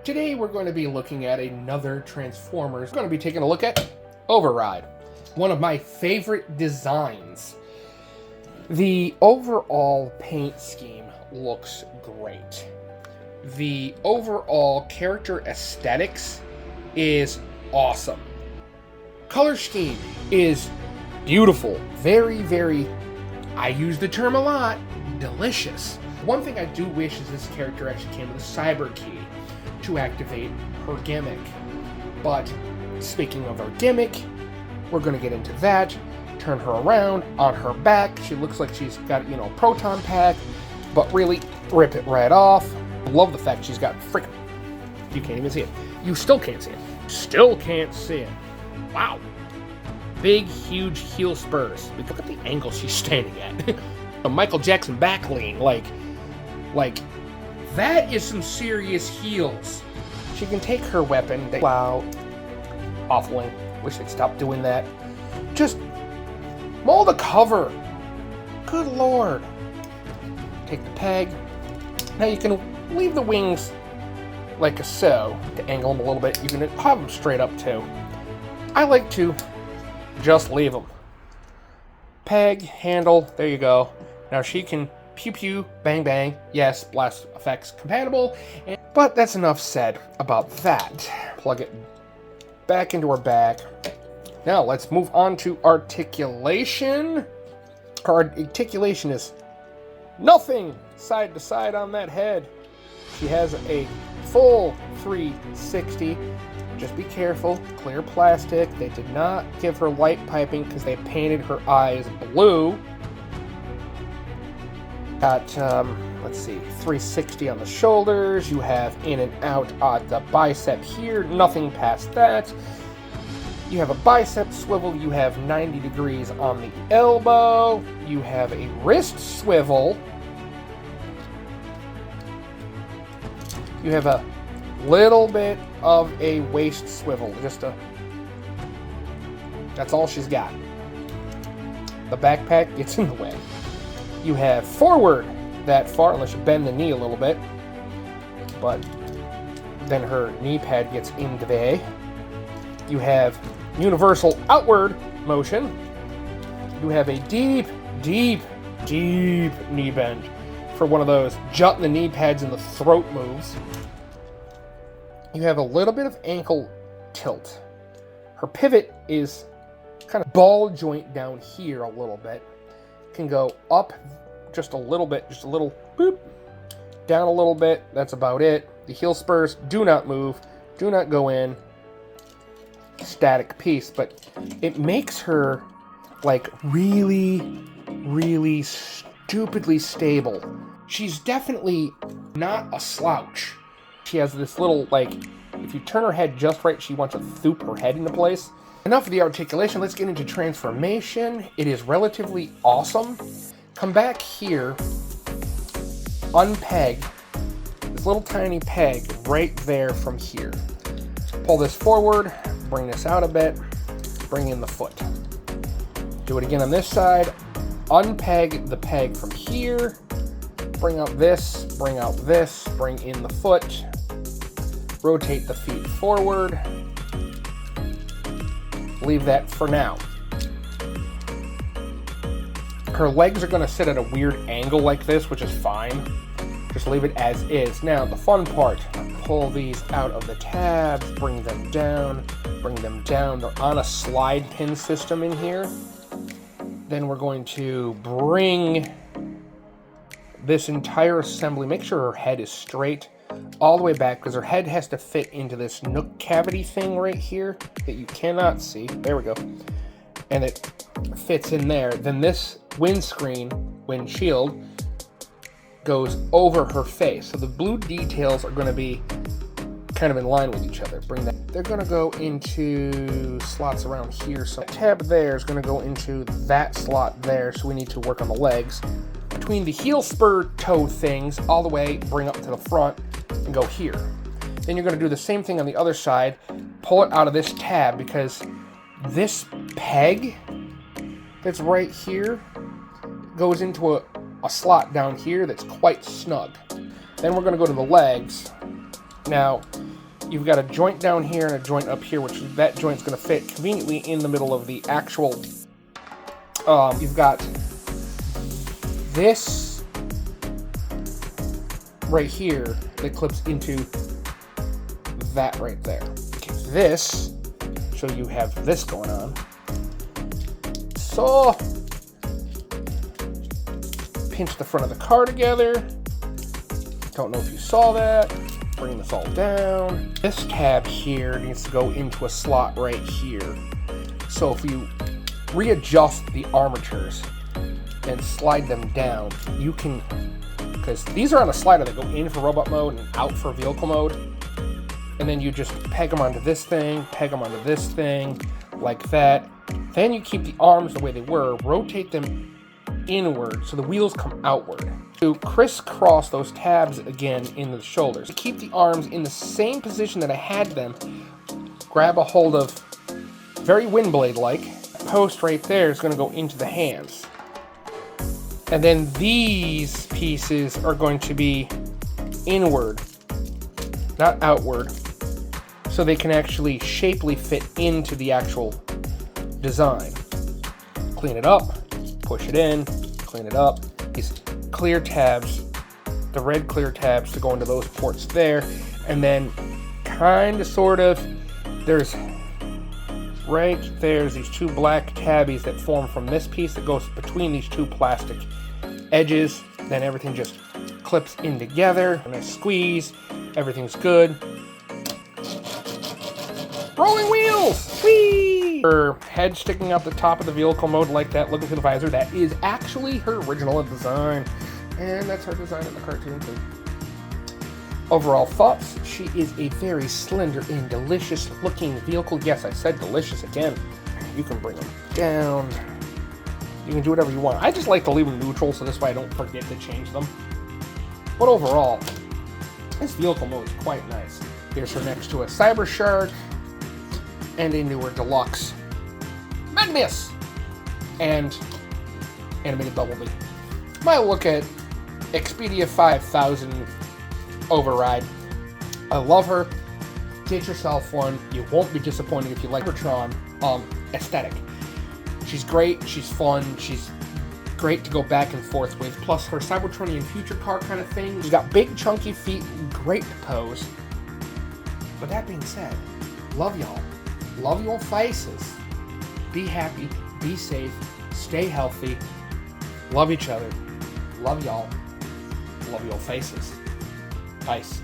Today we're going to be looking at another Transformers. We're going to be taking a look at OverRide, one of my favorite designs. The overall paint scheme looks great. The overall character aesthetics is awesome. Color scheme is beautiful. Very, I use the term a lot, delicious. One thing I do wish is this character actually came with a cyber key to activate her gimmick. But speaking of her gimmick, we're going to get into that. Turn her around on her back. She looks like she's got, a proton pack, but really rip it right off. Love the fact she's got freaking... You can't even see it. You still can't see it. Still can't see it. Wow. Big, huge heel spurs. Look at the angle she's standing at. A Michael Jackson back lean. Like, that is some serious heels. She can take her weapon. Wow. Awfuling. Wish they'd stop doing that. Just mold the cover. Good lord. Take the peg. Now you can leave the wings like so to angle them a little bit. You can have them straight up too. I like to just leave them. Peg, handle, there you go. Now she can pew pew, bang bang. Yes, blast effects compatible. But that's enough said about that. Plug it back into her back. Now let's move on to articulation. Her articulation is nothing side to side on that head. She has a full 360. Just be careful. Clear plastic. They did not give her light piping because they painted her eyes blue. Got, let's see, 360 on the shoulders. You have in and out at the bicep here. Nothing past that. You have a bicep swivel. You have 90 degrees on the elbow. You have a wrist swivel. You have a little bit of a waist swivel. That's all she's got. The backpack gets in the way. You have forward that far, unless you bend the knee a little bit. But then her knee pad gets in the way. You have universal outward motion. You have a deep knee bend for one of those jutting the knee pads in the throat moves. You have a little bit of ankle tilt. Her pivot is kind of ball joint down here a little bit. Can go up just a little bit, just a little boop, down a little bit. That's about it. The heel spurs do not move, do not go in. Static piece, but it makes her like really stupidly stable. She's definitely not a slouch. She has this little, if you turn her head just right, she wants to thoop her head into place. Enough of the articulation, let's get into transformation. It is relatively awesome. Come back here, unpeg this little tiny peg right there from here. Pull this forward, bring this out a bit, bring in the foot. Do it again on this side, unpeg the peg from here, bring out this, bring out this, bring in the foot, rotate the feet forward, leave that for now. Her legs are going to sit at a weird angle like this, which is fine. Just leave it as is. Now, the fun part, pull these out of the tabs, bring them down, bring them down. They're on a slide pin system in here. Then we're going to bring this entire assembly, make sure her head is straight all the way back, because her head has to fit into this nook cavity thing right here that you cannot see. There we go. And it fits in there. Then this windshield goes over her face. So the blue details are going to be kind of in line with each other. Bring that. They're going to go into slots around here. So that tab there is going to go into that slot there. So we need to work on the legs. Between the heel spur toe things, all the way, bring up to the front and go here. Then you're going to do the same thing on the other side. Pull it out of this tab, because this peg that's right here goes into a slot down here that's quite snug. Then we're going to go to the legs. Now, you've got a joint down here and a joint up here, which that joint's going to fit conveniently in the middle of the actual. You've got this right here that clips into that right there. Okay, this, so you have this going on. So pinch the front of the car together. Don't know if you saw that. Bring this all down. This tab here needs to go into a slot right here. So if you readjust the armatures and slide them down, you can, because these are on a slider that go in for robot mode and out for vehicle mode, and then you just peg them onto this thing, peg them onto this thing, like that. Then you keep the arms the way they were, rotate them inward so the wheels come outward. To crisscross those tabs again in the shoulders. To keep the arms in the same position that I had them, grab a hold of, very Windblade-like, post right there is going to go into the hands. And then these pieces are going to be inward, not outward, so they can actually shapely fit into the actual design. Clean it up, push it in, clean it up. These clear tabs, the red clear tabs to go into those ports there, and then kind of sort of, there's right there's these two black tabbies that form from this piece that goes between these two plastic edges. Then everything just clips in together, and I squeeze, everything's good. Rolling wheels! Whee! Her head sticking out the top of the vehicle mode like that, looking through the visor. That is actually her original design. And that's her design in the cartoon too. Overall thoughts, she is a very slender and delicious looking vehicle. Yes, I said delicious again. You can bring them down. You can do whatever you want. I just like to leave them neutral so this way I don't forget to change them. But overall, this vehicle mode is quite nice. Here's her next to a Cybershark and a newer Deluxe Magnus and animated Bumblebee. My look at Expedia 5000 OverRide. I love her. Get yourself one. You won't be disappointed if you like Cybertron aesthetic. She's great. She's fun. She's great to go back and forth with. Plus her Cybertronian future car kind of thing. She's got big chunky feet. Great to pose. But that being said, love y'all. Love your faces. Be happy. Be safe. Stay healthy. Love each other. Love y'all. Love your faces. Peace.